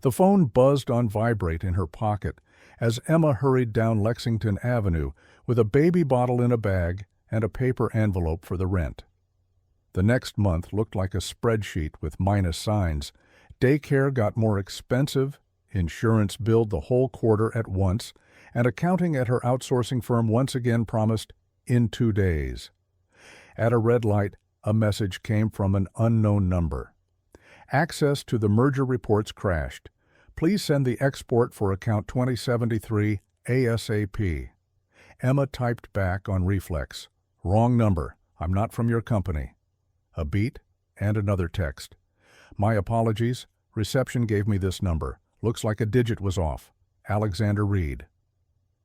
The phone buzzed on vibrate in her pocket as Emma hurried down Lexington Avenue with a baby bottle in a bag and a paper envelope for the rent. The next month looked like a spreadsheet with minus signs. Daycare got more expensive, insurance billed the whole quarter at once, and accounting at her outsourcing firm once again promised in 2 days. At a red light, a message came from an unknown number. Access to the merger reports crashed. Please send the export for account 2073 ASAP. Emma typed back on reflex. Wrong number. I'm not from your company. A beat and another text. My apologies. Reception gave me this number. Looks like a digit was off. Alexander Reed.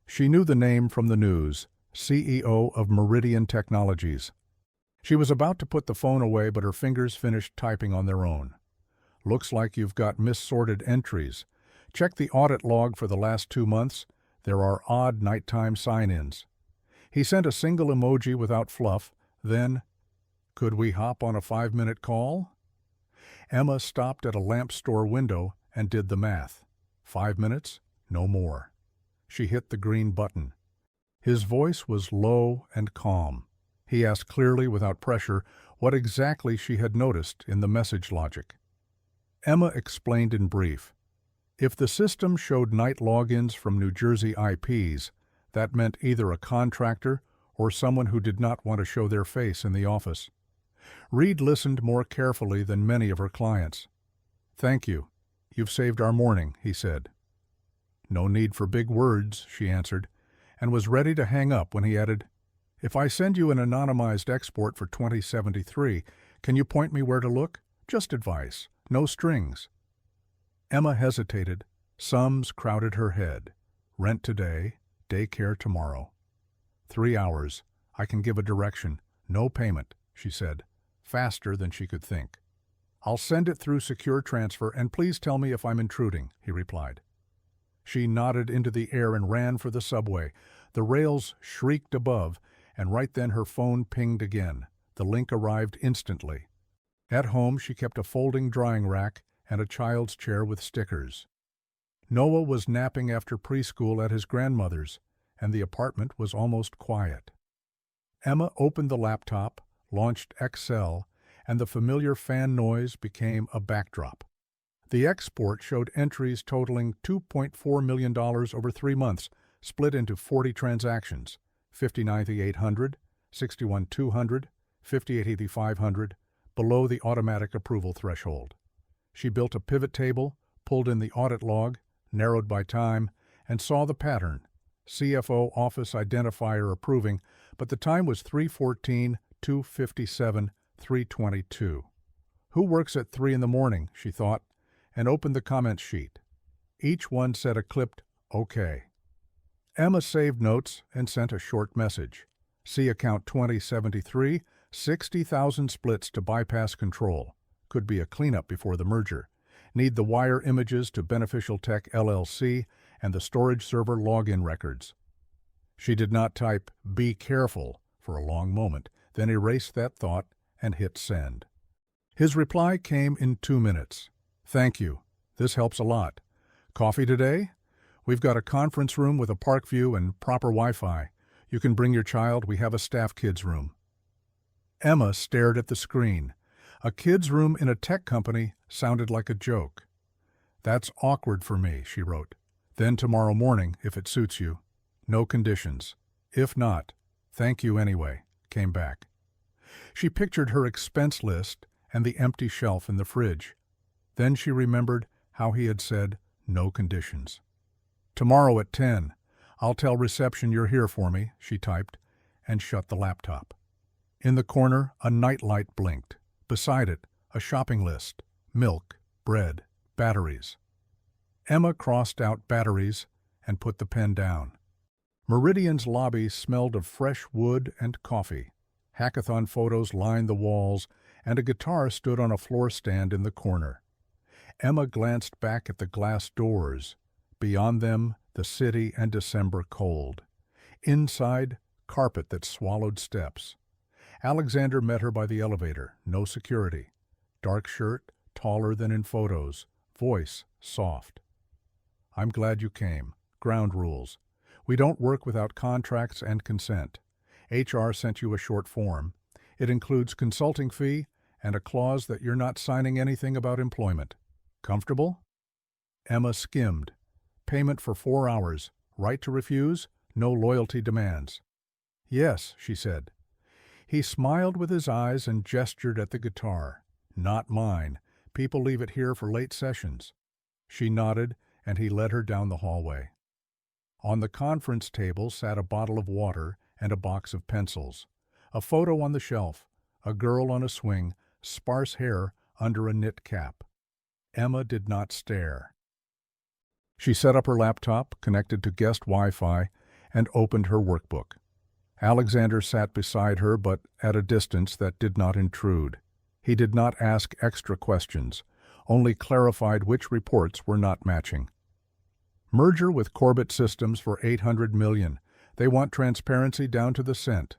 She knew the name from the news, CEO of Meridian Technologies. She was about to put the phone away, but her fingers finished typing on their own. Looks like you've got missorted entries. Check the audit log for the last 2 months. There are odd nighttime sign-ins. He sent a single emoji without fluff, then, could we hop on a 5-minute call? Emma stopped at a lamp store window and did the math. 5 minutes? No more. She hit the green button. His voice was low and calm. He asked clearly, without pressure, what exactly she had noticed in the message logic. Emma explained in brief. If the system showed night logins from New Jersey IPs, that meant either a contractor or someone who did not want to show their face in the office. Reed listened more carefully than many of her clients. Thank you. You've saved our morning, he said. No need for big words, she answered, and was ready to hang up when he added, if I send you an anonymized export for 2073, can you point me where to look? Just advice, no strings. Emma hesitated. Sums crowded her head. Rent today, daycare tomorrow. 3 hours. I can give a direction. No payment, she said, faster than she could think. I'll send it through secure transfer, and please tell me if I'm intruding, he replied. She nodded into the air and ran for the subway. The rails shrieked above, and right then her phone pinged again. The link arrived instantly. At home, she kept a folding drying rack and a child's chair with stickers. Noah was napping after preschool at his grandmother's, and the apartment was almost quiet. Emma opened the laptop, launched Excel, and the familiar fan noise became a backdrop. The export showed entries totaling $2.4 million over 3 months, split into 40 transactions, 59,800, 61,200, 58,500, below the automatic approval threshold. She built a pivot table, pulled in the audit log, narrowed by time, and saw the pattern. CFO office identifier approving, but the time was 3:14, 2:57, 3:22. Who works at 3 in the morning, she thought, and opened the comment sheet. Each one said a clipped, OK. Emma saved notes and sent a short message. See account 2073, 60,000 splits to bypass control. Could be a cleanup before the merger. Need the wire images to Beneficial Tech LLC and the storage server login records. She did not type, be careful, for a long moment, then erased that thought and hit send. His reply came in 2 minutes. Thank you. This helps a lot. Coffee today? We've got a conference room with a park view and proper Wi-Fi. You can bring your child. We have a staff kids room. Emma stared at the screen. A kids room in a tech company sounded like a joke. That's awkward for me, she wrote. Then tomorrow morning, if it suits you. No conditions. If not, thank you anyway, came back. She pictured her expense list and the empty shelf in the fridge. Then she remembered how he had said, no conditions. Tomorrow at 10. I'll tell reception you're here for me, she typed, and shut the laptop. In the corner, a nightlight blinked. Beside it, a shopping list. Milk, bread, batteries. Emma crossed out batteries and put the pen down. Meridian's lobby smelled of fresh wood and coffee. Hackathon photos lined the walls, and a guitar stood on a floor stand in the corner. Emma glanced back at the glass doors. Beyond them, the city and December cold. Inside, carpet that swallowed steps. Alexander met her by the elevator, no security. Dark shirt, taller than in photos. Voice, soft. I'm glad you came. Ground rules. We don't work without contracts and consent. HR sent you a short form. It includes consulting fee and a clause that you're not signing anything about employment. Comfortable? Emma skimmed. Payment for 4 hours. Right to refuse? No loyalty demands. Yes, she said. He smiled with his eyes and gestured at the guitar. Not mine. People leave it here for late sessions. She nodded, and he led her down the hallway. On the conference table sat a bottle of water and a box of pencils. A photo on the shelf, a girl on a swing, sparse hair under a knit cap. Emma did not stare. She set up her laptop, connected to guest Wi-Fi, and opened her workbook. Alexander sat beside her, but at a distance that did not intrude. He did not ask extra questions, only clarified which reports were not matching. Merger with Corbett Systems for $800 million. They want transparency down to the cent.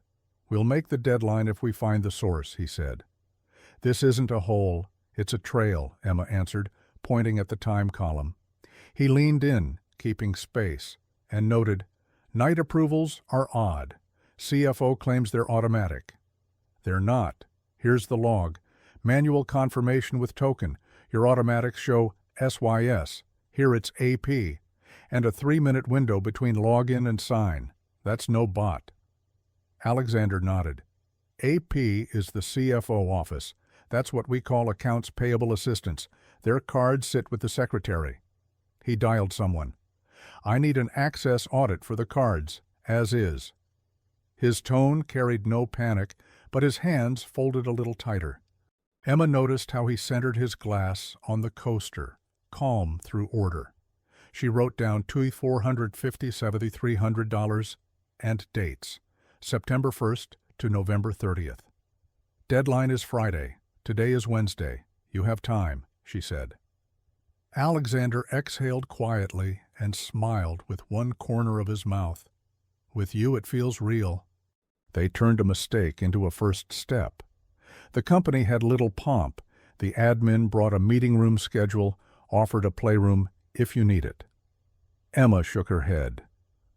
We'll make the deadline if we find the source, he said. This isn't a hole, it's a trail, Emma answered, pointing at the time column. He leaned in, keeping space, and noted, night approvals are odd. CFO claims they're automatic. They're not. Here's the log. Manual confirmation with token. Your automatics show SYS. Here it's AP. And a 3-minute window between login and sign. That's no bot. Alexander nodded. AP is the CFO office. That's what we call accounts payable assistants. Their cards sit with the secretary. He dialed someone. I need an access audit for the cards, as is. His tone carried no panic, but his hands folded a little tighter. Emma noticed how he centered his glass on the coaster, calm through order. She wrote down $2,450,300 and dates, September 1st to November 30th. Deadline is Friday. Today is Wednesday. You have time, she said. Alexander exhaled quietly and smiled with one corner of his mouth. With you it feels real. They turned a mistake into a first step. The company had little pomp. The admin brought a meeting room schedule, offered a playroom if you need it. Emma shook her head.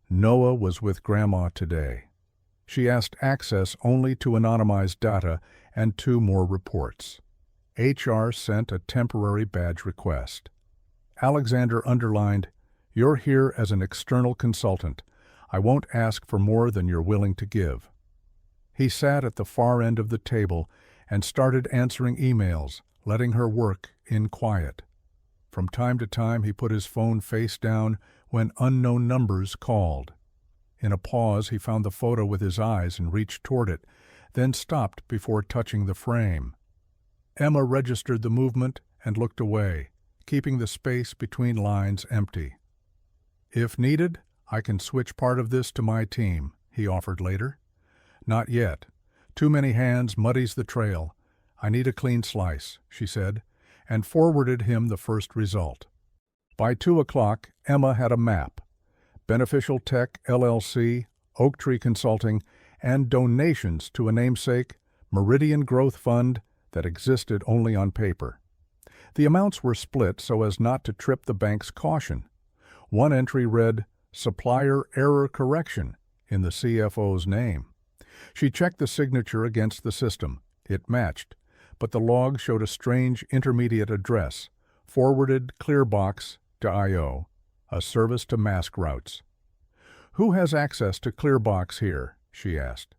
Noah was with Grandma today. She asked access only to anonymized data and 2 more reports. HR sent a temporary badge request. Alexander underlined, You're here as an external consultant. I won't ask for more than you're willing to give. He sat at the far end of the table and started answering emails, letting her work in quiet. From time to time he put his phone face down when unknown numbers called. In a pause he found the photo with his eyes and reached toward it, then stopped before touching the frame. Emma registered the movement and looked away, keeping the space between lines empty. If needed, I can switch part of this to my team, he offered later. Not yet. Too many hands muddies the trail. I need a clean slice, she said, and forwarded him the first result. By 2 o'clock, Emma had a map. Beneficial Tech LLC, Oak Tree Consulting, and donations to a namesake, Meridian Growth Fund, that existed only on paper. The amounts were split so as not to trip the bank's caution. One entry read, Supplier Error Correction, in the CFO's name. She checked the signature against the system. It matched, but the log showed a strange intermediate address, forwarded Clearbox.io, a service to mask routes. Who has access to Clearbox here? She asked.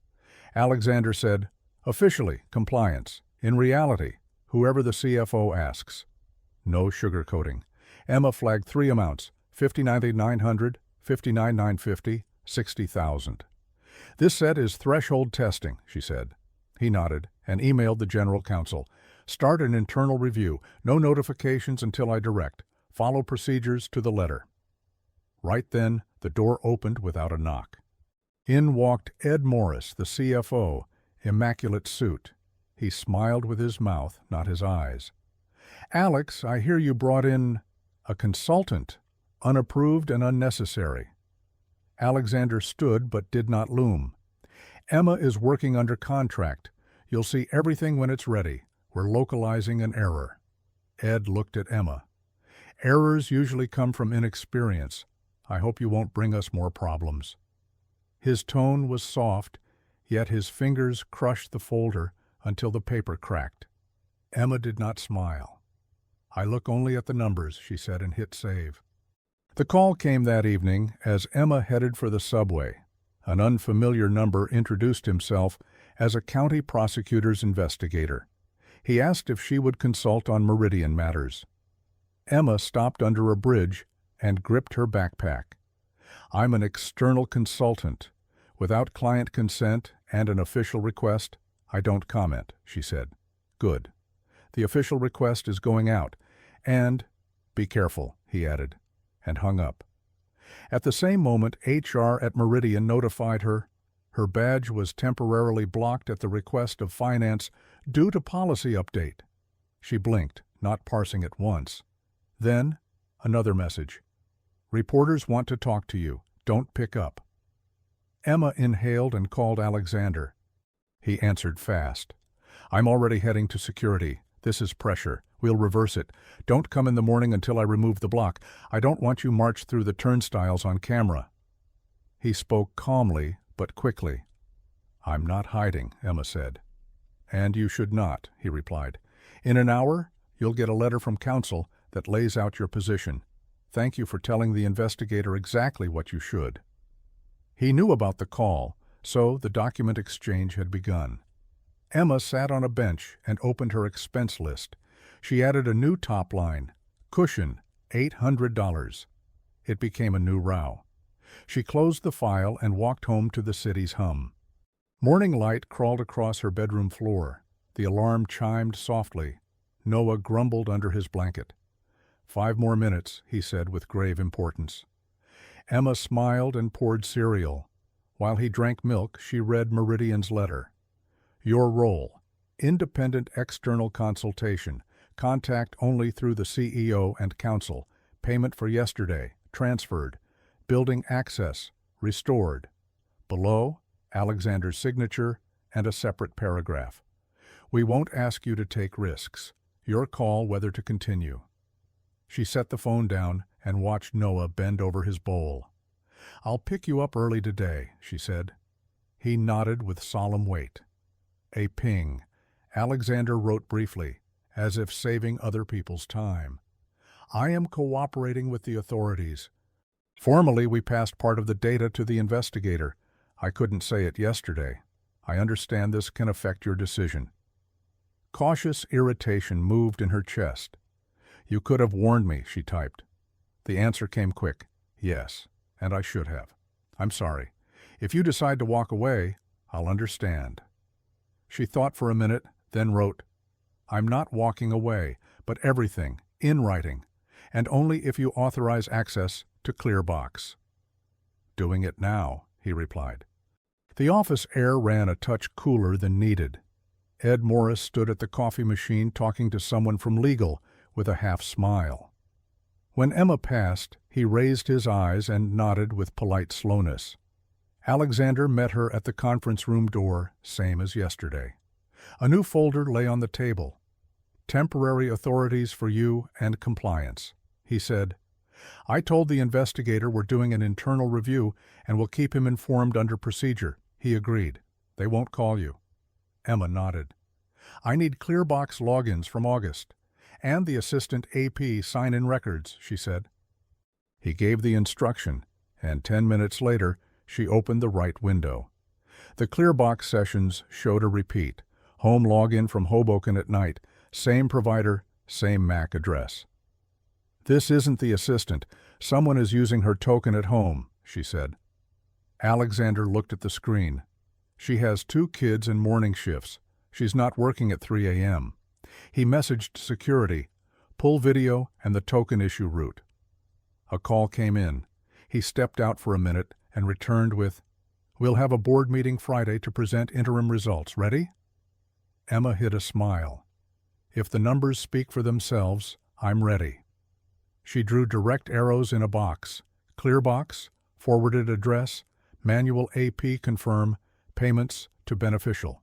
Alexander said, officially, compliance. In reality, whoever the CFO asks. No sugarcoating. Emma flagged 3 amounts, $59,900, $59,950, $60,000. This set is threshold testing, she said. He nodded and emailed the general counsel. Start an internal review. No notifications until I direct. Follow procedures to the letter. Right then, the door opened without a knock. In walked Ed Morris, the CFO, immaculate suit. He smiled with his mouth, not his eyes. Alex, I hear you brought in a consultant, unapproved and unnecessary. Alexander stood but did not loom. Emma is working under contract. You'll see everything when it's ready. We're localizing an error. Ed looked at Emma. Errors usually come from inexperience. I hope you won't bring us more problems." His tone was soft, yet his fingers crushed the folder until the paper cracked. Emma did not smile. "I look only at the numbers," she said, and hit save. The call came that evening as Emma headed for the subway. An unfamiliar number introduced himself as a county prosecutor's investigator. He asked if she would consult on Meridian matters. Emma stopped under a bridge and gripped her backpack. "I'm an external consultant. Without client consent and an official request, I don't comment," she said. "Good. The official request is going out. And be careful," he added, and hung up. At the same moment, HR at Meridian notified her her badge was temporarily blocked at the request of finance due to policy update. She blinked, not parsing it once. Then, another message. "Reporters want to talk to you. Don't pick up." Emma inhaled and called Alexander. He answered fast. "I'm already heading to security. This is pressure. We'll reverse it. Don't come in the morning until I remove the block. I don't want you marched through the turnstiles on camera." He spoke calmly, but quickly. "I'm not hiding," Emma said. "And you should not," he replied. "In an hour, you'll get a letter from counsel that lays out your position. Thank you for telling the investigator exactly what you should." He knew about the call, so the document exchange had begun. Emma sat on a bench and opened her expense list. She added a new top line, cushion, $800. It became a new row. She closed the file and walked home to the city's hum. Morning light crawled across her bedroom floor. The alarm chimed softly. Noah grumbled under his blanket. 5 more minutes, he said with grave importance. Emma smiled and poured cereal. While he drank milk, she read Meridian's letter. "Your role: independent external consultation. Contact only through the CEO and counsel. Payment for yesterday, transferred. Building access, restored." Below, Alexander's signature and a separate paragraph. "We won't ask you to take risks. Your call whether to continue." She set the phone down and watched Noah bend over his bowl. "I'll pick you up early today," she said. He nodded with solemn weight. A ping. Alexander wrote briefly, as if saving other people's time. "I am cooperating with the authorities. Formally, we passed part of the data to the investigator. I couldn't say it yesterday. I understand this can affect your decision." Cautious irritation moved in her chest. "You could have warned me," she typed. The answer came quick. "Yes, and I should have. I'm sorry. If you decide to walk away, I'll understand." She thought for a minute, then wrote, "I'm not walking away, but everything, in writing, and only if you authorize access to Clearbox." "Doing it now," he replied. The office air ran a touch cooler than needed. Ed Morris stood at the coffee machine talking to someone from legal with a half smile. When Emma passed, he raised his eyes and nodded with polite slowness. Alexander met her at the conference room door, same as yesterday. A new folder lay on the table. "Temporary authorities for you and compliance," he said. "I told the investigator we're doing an internal review and will keep him informed under procedure." He agreed. "They won't call you." Emma nodded. "I need Clearbox logins from August, and the assistant AP sign-in records," she said. He gave the instruction, and 10 minutes later, she opened the right window. The Clearbox sessions showed a repeat. Home login from Hoboken at night, same provider, same MAC address. "This isn't the assistant. Someone is using her token at home," she said. Alexander looked at the screen. "She has 2 kids and morning shifts. She's not working at 3 a.m. He messaged security, "Pull video and the token issue route." A call came in. He stepped out for a minute and returned with, "We'll have a board meeting Friday to present interim results. Ready?" Emma hid a smile. "If the numbers speak for themselves, I'm ready." She drew direct arrows in a box. Clearbox, forwarded address, manual AP confirm, payments to beneficial.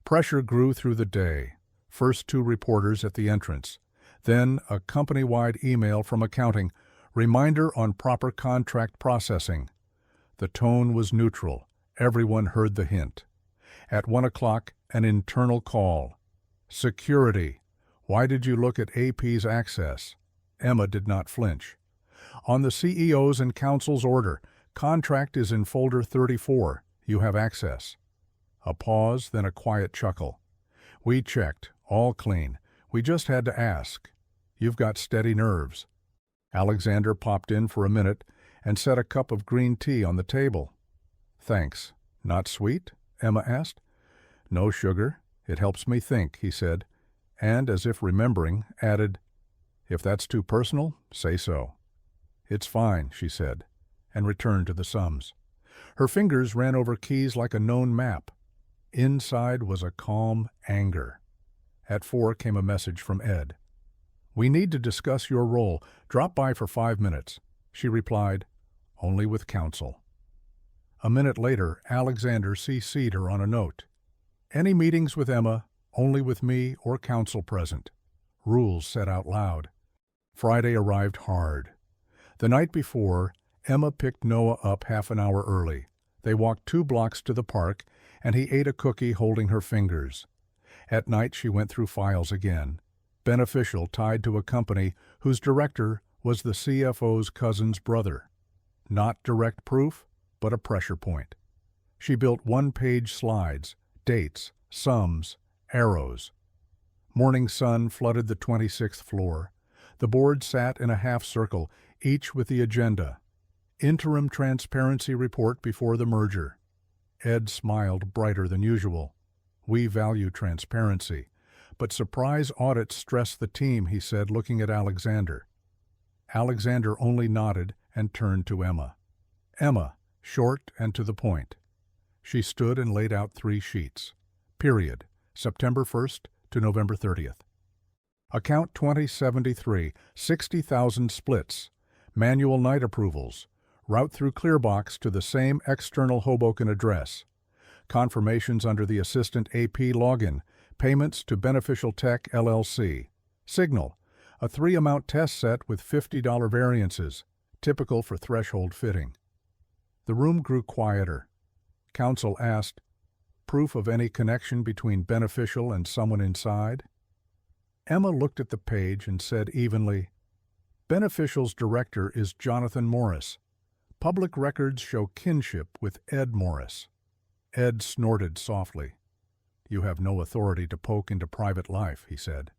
Pressure grew through the day. First 2 reporters at the entrance, Then a company-wide email from accounting, reminder on proper contract processing. The tone was neutral. Everyone heard the hint. At 1 o'clock, an internal call. Security. Why did you look at AP's access? Emma did not flinch. On the CEO's and counsel's order, contract is in folder 34. You have access. A pause, then a quiet chuckle. We checked. All clean. We just had to ask. You've got steady nerves. Alexander popped in for a minute and set a cup of green tea on the table. Thanks. Not sweet? Emma asked. No sugar. It helps me think, he said, and, as if remembering, added, if that's too personal, say so. It's fine, she said, and returned to the sums. Her fingers ran over keys like a known map. Inside was a calm anger. At 4 came a message from Ed. We need to discuss your role. Drop by for 5 minutes. She replied, only with counsel. A minute later, Alexander CC'd her on a note. Any meetings with Emma, only with me or counsel present. Rules said out loud. Friday arrived hard. The night before, Emma picked Noah up half an hour early. They walked 2 blocks to the park, and he ate a cookie holding her fingers. At night she went through files again. Beneficial tied to a company whose director was the CFO's cousin's brother. Not direct proof, but a pressure point. She built one-page slides, dates, sums, arrows. Morning sun flooded the 26th floor. The board sat in a half circle, each with the agenda. Interim transparency report before the merger. Ed smiled brighter than usual. We value transparency. But surprise audits stress the team, he said, looking at Alexander. Alexander only nodded and turned to Emma. Emma, short and to the point. She stood and laid out 3 sheets. Period. September 1st to November 30th. Account 2073, 60,000 splits. Manual night approvals. Route through Clearbox to the same external Hoboken address. Confirmations under the Assistant AP login. Payments to Beneficial Tech LLC. Signal. A 3-amount test set with $50 variances, typical for threshold fitting. The room grew quieter. Counsel asked, proof of any connection between Beneficial and someone inside? Emma looked at the page and said evenly, Beneficial's director is Jonathan Morris. Public records show kinship with Ed Morris. Ed snorted softly. You have no authority to poke into private life, he said.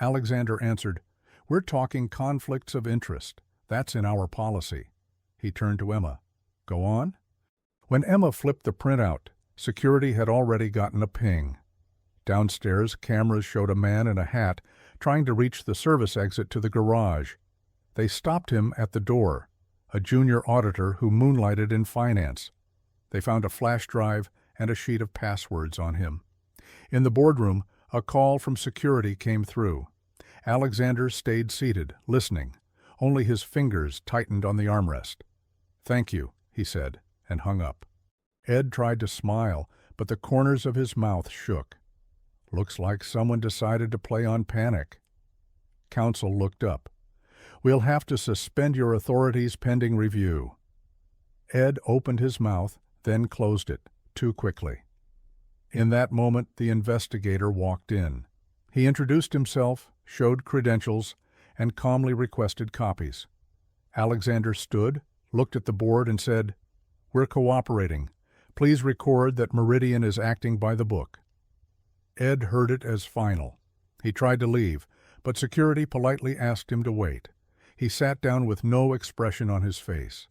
Alexander answered, we're talking conflicts of interest. That's in our policy. He turned to Emma. Go on? When Emma flipped the printout, security had already gotten a ping. Downstairs, cameras showed a man in a hat trying to reach the service exit to the garage. They stopped him at the door, a junior auditor who moonlighted in finance. They found a flash drive and a sheet of passwords on him. In the boardroom, a call from security came through. Alexander stayed seated, listening. Only his fingers tightened on the armrest. Thank you, he said, and hung up. Ed tried to smile, but the corners of his mouth shook. Looks like someone decided to play on panic. Counsel looked up. We'll have to suspend your authorities pending review. Ed opened his mouth, then closed it, too quickly. In that moment, the investigator walked in. He introduced himself, showed credentials, and calmly requested copies. Alexander stood, looked at the board, and said, We're cooperating. Please record that Meridian is acting by the book. Ed heard it as final. He tried to leave, but security politely asked him to wait. He sat down with no expression on his face.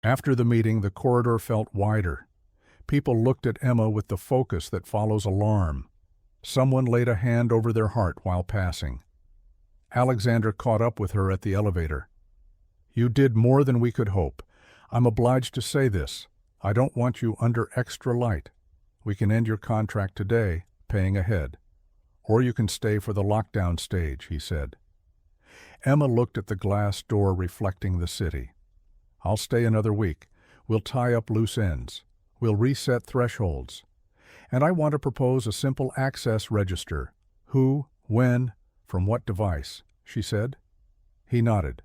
After the meeting, the corridor felt wider. People looked at Emma with the focus that follows alarm. Someone laid a hand over their heart while passing. Alexander caught up with her at the elevator. You did more than we could hope. I'm obliged to say this. I don't want you under extra light. We can end your contract today, paying ahead. Or you can stay for the lockdown stage, he said. Emma looked at the glass door reflecting the city. I'll stay another week. We'll tie up loose ends. We'll reset thresholds. And I want to propose a simple access register. Who, when, from what device. she said. He nodded.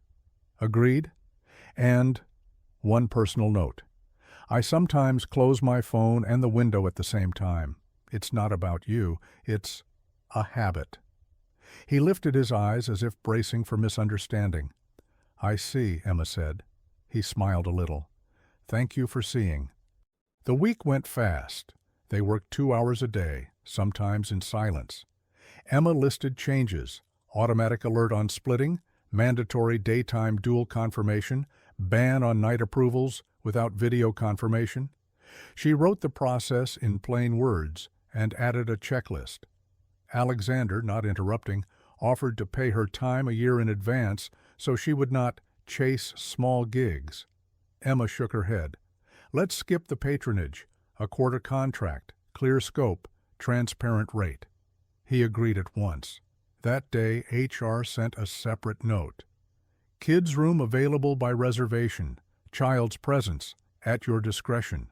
Agreed? And one personal note. I sometimes close my phone and the window at the same time. It's not about you. It's a habit. He lifted his eyes as if bracing for misunderstanding. I see, Emma said. He smiled a little. Thank you for seeing. The week went fast. They worked 2 hours a day, sometimes in silence. Emma listed changes: automatic alert on splitting, mandatory daytime dual confirmation, ban on night approvals without video confirmation. She wrote the process in plain words and added a checklist. Alexander, not interrupting, offered to pay her time a year in advance so she would not chase small gigs. Emma shook her head. Let's skip the patronage, a quarter contract, clear scope, transparent rate. He agreed at once. That day, HR sent a separate note. Kids' room available by reservation. Child's presence, at your discretion.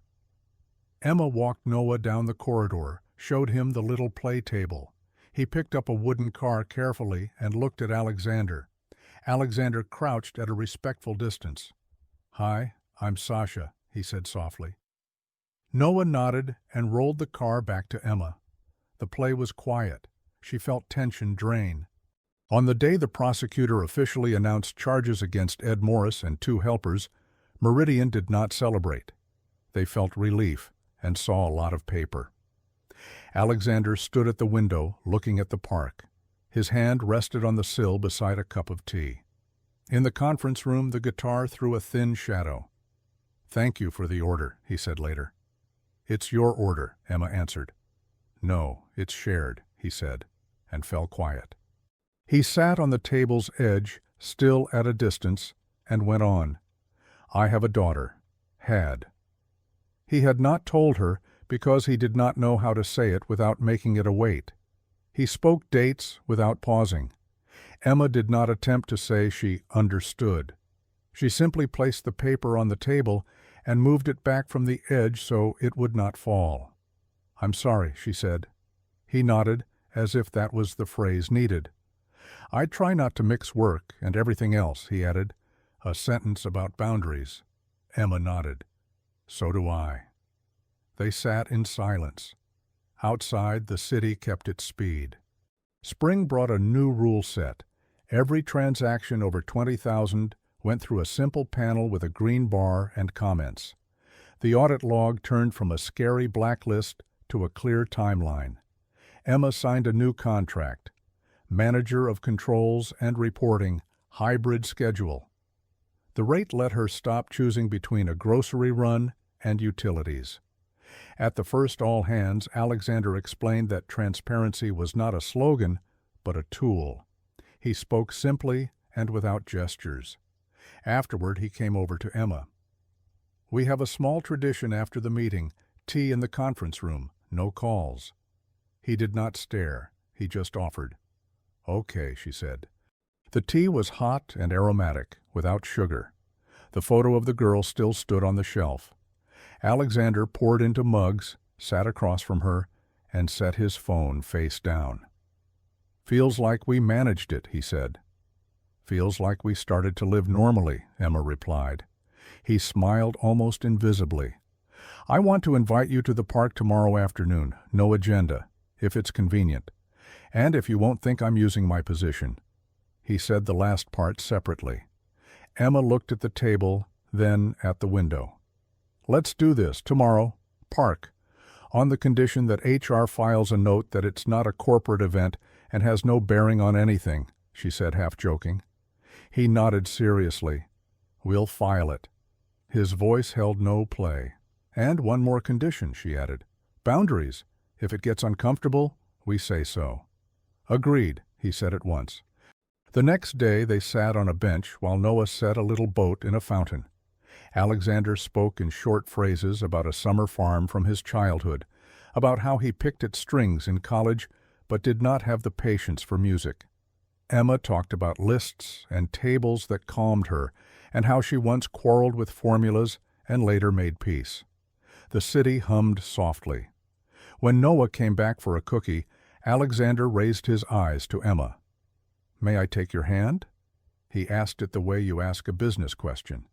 Emma walked Noah down the corridor, showed him the little play table. He picked up a wooden car carefully and looked at Alexander. Alexander crouched at a respectful distance. Hi, I'm Sasha, he said softly. Noah nodded and rolled the car back to Emma. The play was quiet. She felt tension drain. On the day the prosecutor officially announced charges against Ed Morris and 2 helpers, Meridian did not celebrate. They felt relief and saw a lot of paper. Alexander stood at the window, looking at the park. His hand rested on the sill beside a cup of tea. In the conference room, the guitar threw a thin shadow. Thank you for the order, he said later. It's your order, Emma answered. No, it's shared, he said, and fell quiet. He sat on the table's edge, still at a distance, and went on. I have a daughter. Had. He had not told her because he did not know how to say it without making it a weight. He spoke dates without pausing. Emma did not attempt to say she understood. She simply placed the paper on the table and moved it back from the edge so it would not fall. I'm sorry, she said. He nodded, as if that was the phrase needed. I try not to mix work and everything else, he added, a sentence about boundaries. Emma nodded. So do I. They sat in silence. Outside, the city kept its speed. Spring brought a new rule set. Every transaction over $20,000 went through a simple panel with a green bar and comments. The audit log turned from a scary blacklist to a clear timeline. Emma signed a new contract. Manager of Controls and Reporting, hybrid schedule. The rate let her stop choosing between a grocery run and utilities. At the first all-hands, Alexander explained that transparency was not a slogan, but a tool. He spoke simply and without gestures. Afterward, he came over to Emma. We have a small tradition after the meeting, tea in the conference room, no calls. He did not stare. He just offered. Okay, she said. The tea was hot and aromatic, without sugar. The photo of the girl still stood on the shelf. Alexander poured into mugs, sat across from her, and set his phone face down. Feels like we managed it, he said. Feels like we started to live normally, Emma replied. He smiled almost invisibly. I want to invite you to the park tomorrow afternoon, no agenda, if it's convenient, and if you won't think I'm using my position. He said the last part separately. Emma looked at the table, then at the window. Let's do this, tomorrow, park, on the condition that HR files a note that it's not a corporate event and has no bearing on anything, she said, half joking. He nodded seriously. We'll file it. His voice held no play. And one more condition, she added. Boundaries. If it gets uncomfortable, we say so. Agreed, he said at once. The next day they sat on a bench while Noah set a little boat in a fountain. Alexander spoke in short phrases about a summer farm from his childhood, about how he picked at strings in college but did not have the patience for music. Emma talked about lists and tables that calmed her, and how she once quarreled with formulas and later made peace. The city hummed softly. When Noah came back for a cookie, Alexander raised his eyes to Emma. "May I take your hand?" He asked it the way you ask a business question.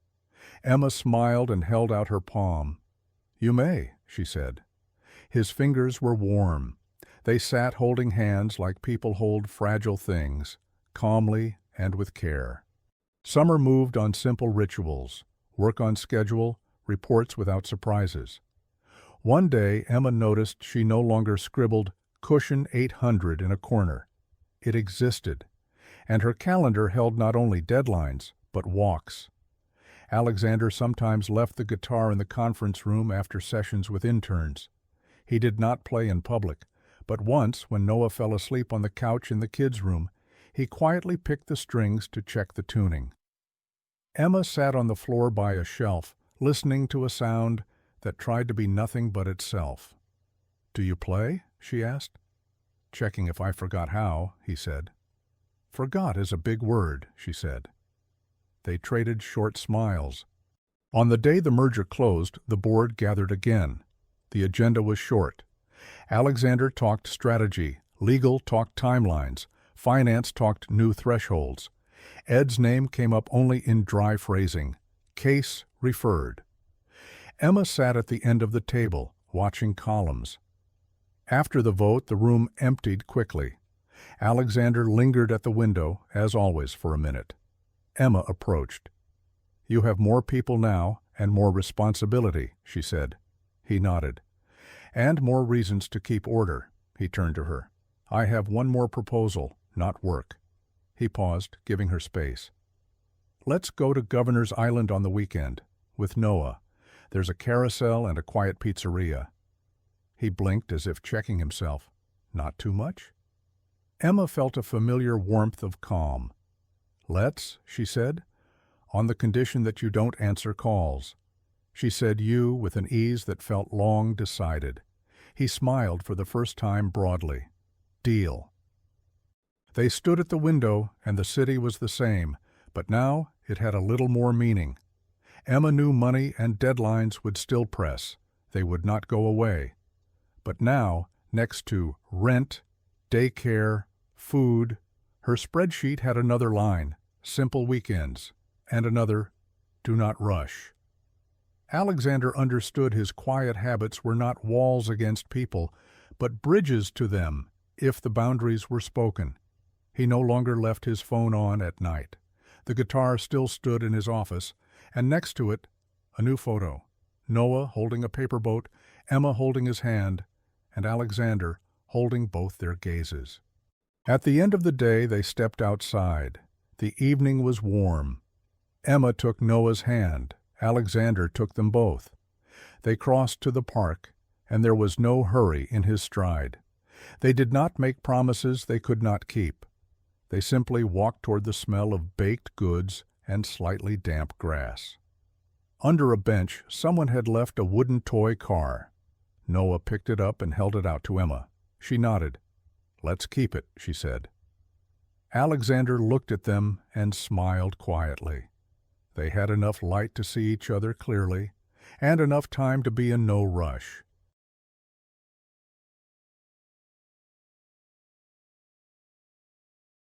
Emma smiled and held out her palm. "You may," she said. His fingers were warm. They sat holding hands like people hold fragile things, calmly and with care. Summer moved on simple rituals, work on schedule, reports without surprises. One day, Emma noticed she no longer scribbled "Cushion 800" in a corner. It existed, and her calendar held not only deadlines, but walks. Alexander sometimes left the guitar in the conference room after sessions with interns. He did not play in public, but once, when Noah fell asleep on the couch in the kids' room, he quietly picked the strings to check the tuning. Emma sat on the floor by a shelf, listening to a sound that tried to be nothing but itself. "Do you play?" she asked. "Checking if I forgot how," he said. "Forgot is a big word," she said. They traded short smiles. On the day the merger closed, the board gathered again. The agenda was short. Alexander talked strategy, legal talked timelines, finance talked new thresholds. Ed's name came up only in dry phrasing. Case referred. Emma sat at the end of the table, watching columns. After the vote, the room emptied quickly. Alexander lingered at the window, as always, for a minute. Emma approached. "You have more people now and more responsibility," she said. He nodded. "And more reasons to keep order." He turned to her. "I have one more proposal, not work." He paused, giving her space. "Let's go to Governor's Island on the weekend, with Noah. There's a carousel and a quiet pizzeria." He blinked as if checking himself. Not too much? Emma felt a familiar warmth of calm. "Let's," she said, "on the condition that you don't answer calls." She said "you" with an ease that felt long decided. He smiled for the first time broadly. "Deal." They stood at the window, and the city was the same, but now it had a little more meaning. Emma knew money and deadlines would still press. They would not go away. But now, next to rent, daycare, food, her spreadsheet had another line, simple weekends, and another, do not rush. Alexander understood his quiet habits were not walls against people, but bridges to them, if the boundaries were spoken. He no longer left his phone on at night. The guitar still stood in his office, and next to it, a new photo. Noah holding a paper boat, Emma holding his hand, and Alexander holding both their gazes. At the end of the day, they stepped outside. The evening was warm. Emma took Noah's hand. Alexander took them both. They crossed to the park, and there was no hurry in his stride. They did not make promises they could not keep. They simply walked toward the smell of baked goods and slightly damp grass. Under a bench, someone had left a wooden toy car. Noah picked it up and held it out to Emma. She nodded. "Let's keep it," she said. Alexander looked at them and smiled quietly. They had enough light to see each other clearly, and enough time to be in no rush.